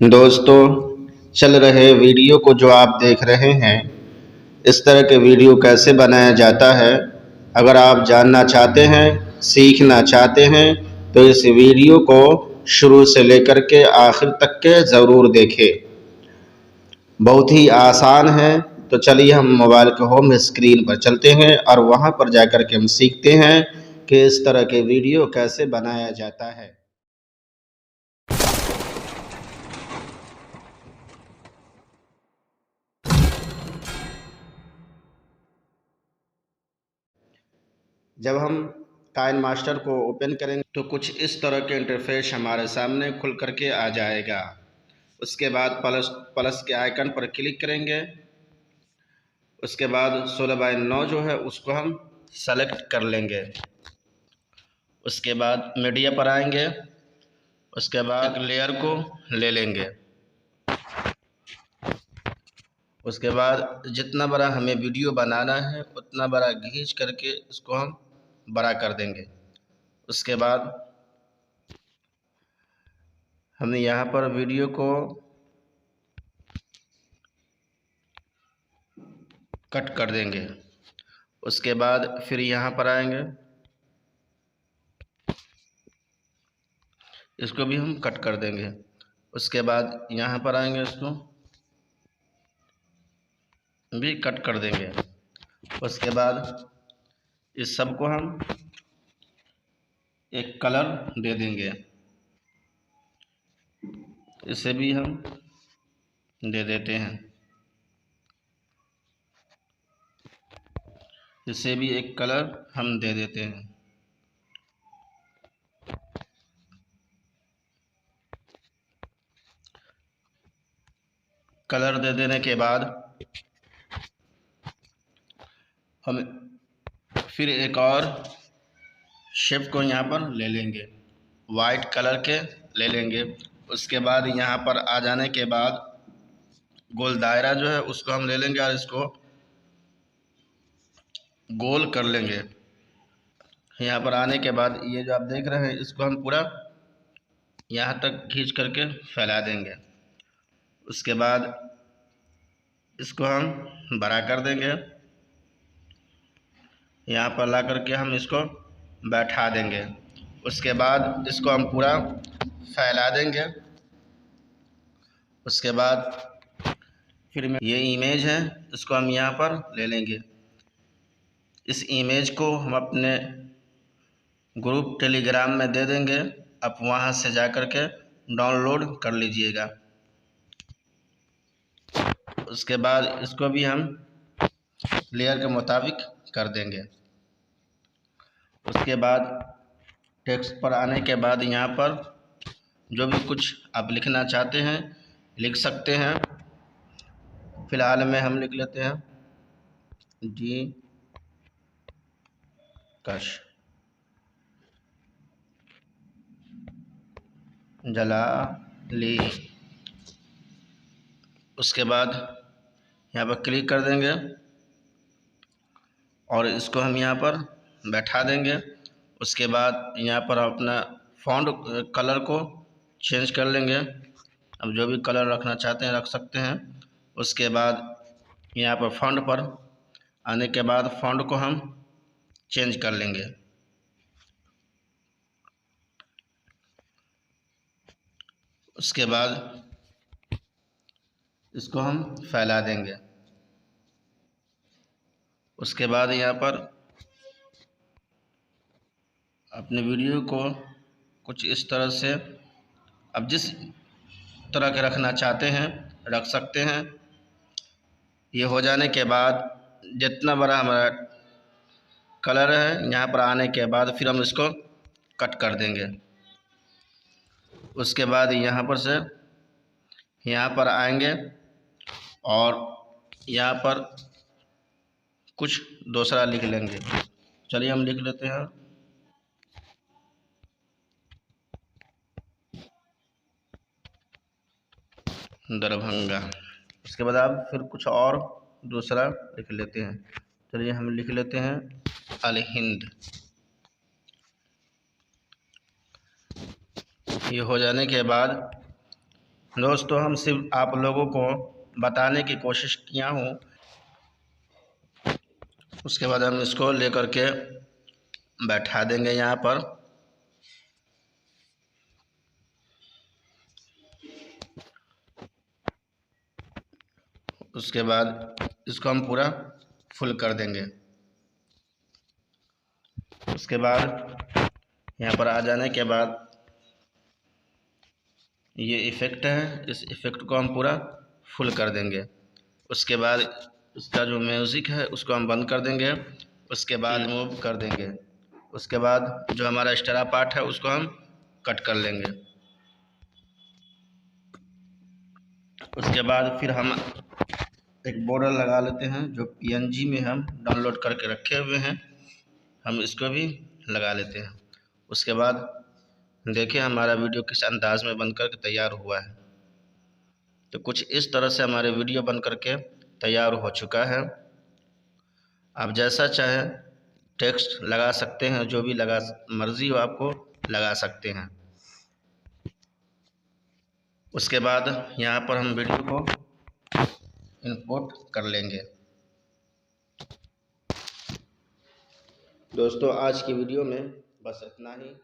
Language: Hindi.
दोस्तों, चल रहे वीडियो को जो आप देख रहे हैं, इस तरह के वीडियो कैसे बनाया जाता है, अगर आप जानना चाहते हैं, सीखना चाहते हैं, तो इस वीडियो को शुरू से लेकर के आखिर तक के ज़रूर देखें। बहुत ही आसान है। तो चलिए हम मोबाइल के होम स्क्रीन पर चलते हैं और वहाँ पर जाकर के हम सीखते हैं कि इस तरह के वीडियो कैसे बनाया जाता है। जब हम काइन मास्टर को ओपन करेंगे तो कुछ इस तरह के इंटरफेस हमारे सामने खुल करके आ जाएगा। उसके बाद प्लस प्लस के आइकन पर क्लिक करेंगे। उसके बाद 16:9 जो है उसको हम सेलेक्ट कर लेंगे। उसके बाद मीडिया पर आएंगे। उसके बाद लेयर को ले लेंगे। उसके बाद जितना बड़ा हमें वीडियो बनाना है उतना बड़ा खींच करके इसको हम बड़ा कर देंगे। उसके बाद हम यहाँ पर वीडियो को कट कर देंगे। उसके बाद फिर यहाँ पर आएंगे, इसको भी हम कट कर देंगे। उसके बाद यहाँ पर आएंगे, इसको भी कट कर देंगे। उसके बाद इस सब को हम एक कलर दे देंगे, इसे भी हम दे देते हैं। इसे भी एक कलर हम दे देते हैं। कलर दे देने के बाद हम फिर एक और शेप को यहाँ पर ले लेंगे, वाइट कलर के ले लेंगे। उसके बाद यहाँ पर आ जाने के बाद गोल दायरा जो है उसको हम ले लेंगे और इसको गोल कर लेंगे। यहाँ पर आने के बाद ये जो आप देख रहे हैं इसको हम पूरा यहाँ तक खींच करके फैला देंगे। उसके बाद इसको हम बड़ा कर देंगे। यहाँ पर ला करके हम इसको बैठा देंगे। उसके बाद इसको हम पूरा फैला देंगे। उसके बाद फिर ये इमेज है, इसको हम यहाँ पर ले लेंगे। इस इमेज को हम अपने ग्रुप टेलीग्राम में दे देंगे। आप वहाँ से जा कर के डाउनलोड कर लीजिएगा। उसके बाद इसको भी हम लेयर के मुताबिक कर देंगे। उसके बाद टेक्स्ट पर आने के बाद यहाँ पर जो भी कुछ आप लिखना चाहते हैं लिख सकते हैं। फिलहाल में हम लिख लेते हैं डी कश जला ली। उसके बाद यहाँ पर क्लिक कर देंगे और इसको हम यहाँ पर बैठा देंगे। उसके बाद यहाँ पर अपना फ़ॉन्ट कलर को चेंज कर लेंगे। अब जो भी कलर रखना चाहते हैं रख सकते हैं। उसके बाद यहाँ पर फ़ॉन्ट पर आने के बाद फ़ॉन्ट को हम चेंज कर लेंगे। उसके बाद इसको हम फैला देंगे। उसके बाद यहाँ पर अपने वीडियो को कुछ इस तरह से अब जिस तरह के रखना चाहते हैं रख सकते हैं। ये हो जाने के बाद जितना बड़ा हमारा कलर है यहाँ पर आने के बाद फिर हम इसको कट कर देंगे। उसके बाद यहाँ पर से यहाँ पर आएंगे और यहाँ पर कुछ दूसरा लिख लेंगे। चलिए हम लिख लेते हैं दरभंगा। उसके बाद आप फिर कुछ और दूसरा लिख लेते हैं। चलिए हम लिख लेते हैं अल हिंद। ये हो जाने के बाद दोस्तों हम सिर्फ आप लोगों को बताने की कोशिश किया हूँ। उसके बाद हम इसको लेकर के बैठा देंगे यहाँ पर। उसके बाद इसको हम पूरा फुल कर देंगे। उसके बाद यहाँ पर आ जाने के बाद ये इफ़ेक्ट है, इस इफ़ेक्ट को हम पूरा फुल कर देंगे। उसके बाद उसका जो म्यूज़िक है उसको हम बंद कर देंगे। उसके बाद मूव कर देंगे। उसके बाद जो हमारा एक्स्ट्रा पार्ट है उसको हम कट कर लेंगे। उसके बाद फिर हम एक बॉर्डर लगा लेते हैं जो PNG में हम डाउनलोड करके रखे हुए हैं, हम इसको भी लगा लेते हैं। उसके बाद देखिए हमारा वीडियो किस अंदाज में बनकर के तैयार हुआ है। तो कुछ इस तरह से हमारे वीडियो बन कर के तैयार हो चुका है। आप जैसा चाहें टेक्स्ट लगा सकते हैं, जो भी लगा मर्ज़ी हो आपको लगा सकते हैं। उसके बाद यहाँ पर हम वीडियो को इंपोर्ट कर लेंगे। दोस्तों आज की वीडियो में बस इतना ही।